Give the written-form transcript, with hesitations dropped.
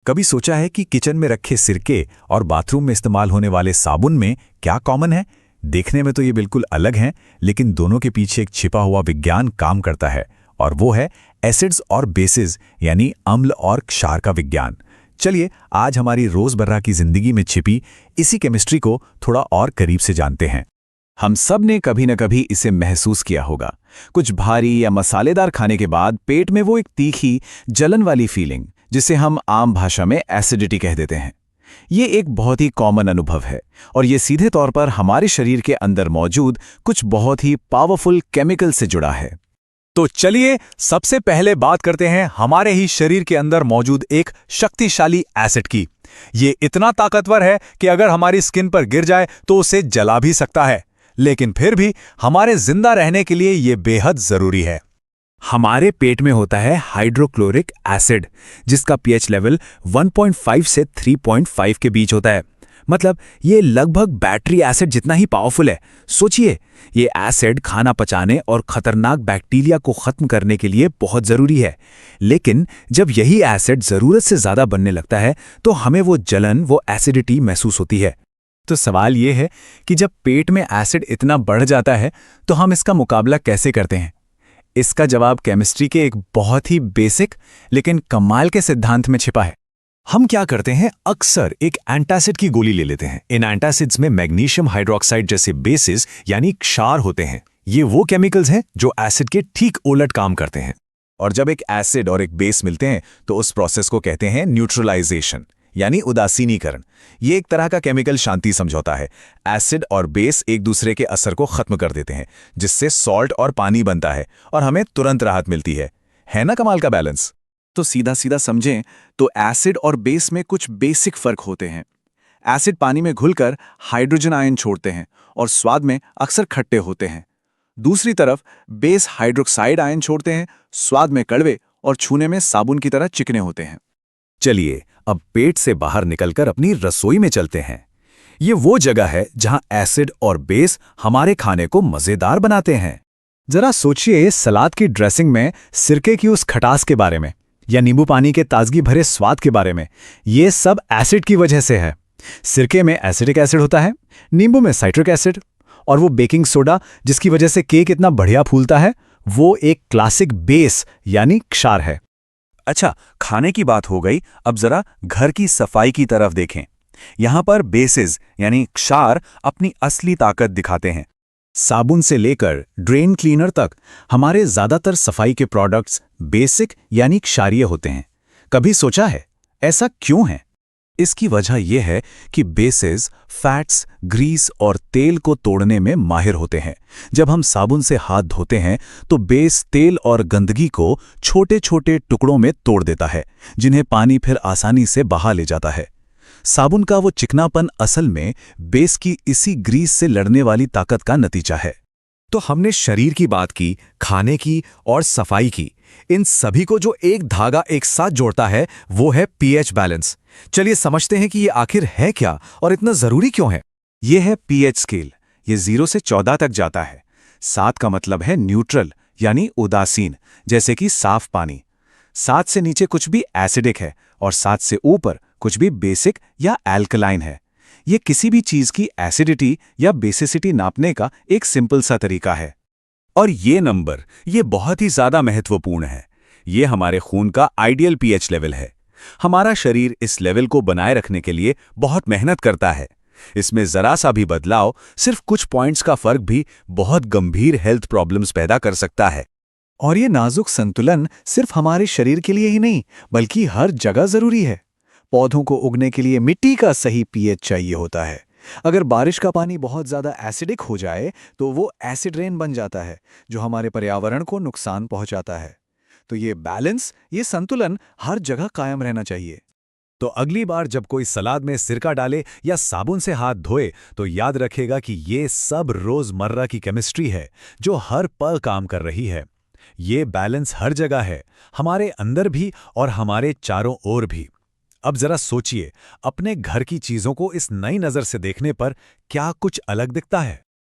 कभी सोचा है कि किचन में रखे सिरके और बाथरूम में इस्तेमाल होने वाले साबुन में क्या कॉमन है? देखने में तो ये बिल्कुल अलग हैं, लेकिन दोनों के पीछे एक छिपा हुआ विज्ञान काम करता है, और वो है एसिड्स और बेसिस, यानी अम्ल और क्षार का विज्ञान। चलिए आज हमारी रोजमर्रा की जिंदगी में छिपी इसी केमिस्ट्री को थोड़ा और करीब से जानते हैं। हम सब ने कभी न कभी इसे महसूस किया होगा। कुछ भारी या मसालेदार खाने के बाद पेट में वो एक तीखी, जलन वाली फीलिंग, जिसे हम आम भाषा में एसिडिटी कह देते हैं। ये एक बहुत ही कॉमन अनुभव है, और ये सीधे तौर पर हमारे शरीर के अंदर मौजूद कुछ बहुत ही पावरफुल केमिकल से जुड़ा है। तो चलिए सबसे पहले बात करते हैं हमारे ही शरीर के अंदर मौजूद एक शक्तिशाली एसिड की। ये इतना ताकतवर है कि अगर हमारी स्किन पर गिर जाए तो उसे जला भी सकता है, लेकिन फिर भी हमारे जिंदा रहने के लिए ये बेहद जरूरी है। हमारे पेट में होता है हाइड्रोक्लोरिक एसिड, जिसका पीएच लेवल 1.5 से 3.5 के बीच होता है। मतलब ये लगभग बैटरी एसिड जितना ही पावरफुल है। सोचिए, ये एसिड खाना पचाने और खतरनाक बैक्टीरिया को खत्म करने के लिए बहुत जरूरी है। लेकिन जब यही एसिड जरूरत से ज्यादा बनने लगता है तो हमें वो जलन, वो एसिडिटी महसूस होती है। तो सवाल ये है कि जब पेट में एसिड इतना बढ़ जाता है तो हम इसका मुकाबला कैसे करते हैं? इसका जवाब केमिस्ट्री के एक बहुत ही बेसिक लेकिन कमाल के सिद्धांत में छिपा है। हम क्या करते हैं, अक्सर एक एंटासिड की गोली ले लेते हैं। इन एंटासिड्स में मैग्नीशियम हाइड्रोक्साइड जैसे बेसिस यानी क्षार होते हैं। ये वो केमिकल्स हैं जो एसिड के ठीक उलट काम करते हैं। और जब एक एसिड और एक बेस मिलते हैं तो उस प्रोसेस को कहते हैं न्यूट्रलाइजेशन, यानी उदासीनीकरण। ये एक तरह का केमिकल शांति समझौता है। एसिड और बेस एक दूसरे के असर को खत्म कर देते हैं, जिससे सॉल्ट और पानी बनता है और हमें तुरंत राहत मिलती है ना कमाल का बैलेंस? तो सीधा सीधा समझें तो एसिड और बेस में कुछ बेसिक फर्क होते हैं। एसिड पानी में घुलकर हाइड्रोजन आयन छोड़ते हैं और स्वाद में अक्सर खट्टे होते हैं। दूसरी तरफ बेस हाइड्रोक्साइड आयन छोड़ते हैं, स्वाद में कड़वे और छूने में साबुन की तरह चिकने होते हैं। चलिए अब पेट से बाहर निकलकर अपनी रसोई में चलते हैं। ये वो जगह है जहां एसिड और बेस हमारे खाने को मजेदार बनाते हैं। जरा सोचिए सलाद की ड्रेसिंग में सिरके की उस खटास के बारे में, या नींबू पानी के ताजगी भरे स्वाद के बारे में। ये सब एसिड की वजह से है। सिरके में एसिडिक एसिड होता है, नींबू में साइट्रिक एसिड, और वो बेकिंग सोडा जिसकी वजह से केक इतना बढ़िया फूलता है, वो एक क्लासिक बेस यानी क्षार है। अच्छा, खाने की बात हो गई, अब जरा घर की सफाई की तरफ देखें। यहां पर बेसिस यानी क्षार अपनी असली ताकत दिखाते हैं। साबुन से लेकर ड्रेन क्लीनर तक हमारे ज्यादातर सफाई के प्रोडक्ट्स बेसिक यानी क्षारीय होते हैं। कभी सोचा है ऐसा क्यों है? इसकी वजह यह है कि बेसिस फैट्स, ग्रीस और तेल को तोड़ने में माहिर होते हैं। जब हम साबुन से हाथ धोते हैं तो बेस तेल और गंदगी को छोटे छोटे टुकड़ों में तोड़ देता है, जिन्हें पानी फिर आसानी से बहा ले जाता है। साबुन का वो चिकनापन असल में बेस की इसी ग्रीस से लड़ने वाली ताकत का नतीजा है। तो हमने शरीर की बात की, खाने की और सफाई की। इन सभी को जो एक धागा एक साथ जोड़ता है वो है पीएच बैलेंस। चलिए समझते हैं कि ये आखिर है क्या और इतना जरूरी क्यों है। ये है पीएच स्केल। ये 0 से 14 तक जाता है। 7 का मतलब है न्यूट्रल यानी उदासीन, जैसे कि साफ पानी। 7 से नीचे कुछ भी एसिडिक है और 7 से ऊपर कुछ भी बेसिक या एल्कलाइन है। ये किसी भी चीज की एसिडिटी या बेसिसिटी नापने का एक सिंपल सा तरीका है। और ये नंबर ये बहुत ही ज्यादा महत्वपूर्ण है। ये हमारे खून का आइडियल पीएच लेवल है। हमारा शरीर इस लेवल को बनाए रखने के लिए बहुत मेहनत करता है। इसमें जरा सा भी बदलाव, सिर्फ कुछ पॉइंट्स का फर्क भी बहुत गंभीर हेल्थ प्रॉब्लम्स पैदा कर सकता है। और ये नाजुक संतुलन सिर्फ हमारे शरीर के लिए ही नहीं, बल्कि हर जगह जरूरी है। पौधों को उगने के लिए मिट्टी का सही पीएच चाहिए होता है। अगर बारिश का पानी बहुत ज्यादा एसिडिक हो जाए तो वो एसिड रेन बन जाता है, जो हमारे पर्यावरण को नुकसान पहुंचाता है। तो ये बैलेंस, ये संतुलन हर जगह कायम रहना चाहिए। तो अगली बार जब कोई सलाद में सिरका डाले या साबुन से हाथ धोए तो याद रखेगा कि ये सब रोजमर्रा की केमिस्ट्री है जो हर पल काम कर रही है। ये बैलेंस हर जगह है, हमारे अंदर भी और हमारे चारों ओर भी। अब जरा सोचिए, अपने घर की चीजों को इस नई नजर से देखने पर क्या कुछ अलग दिखता है?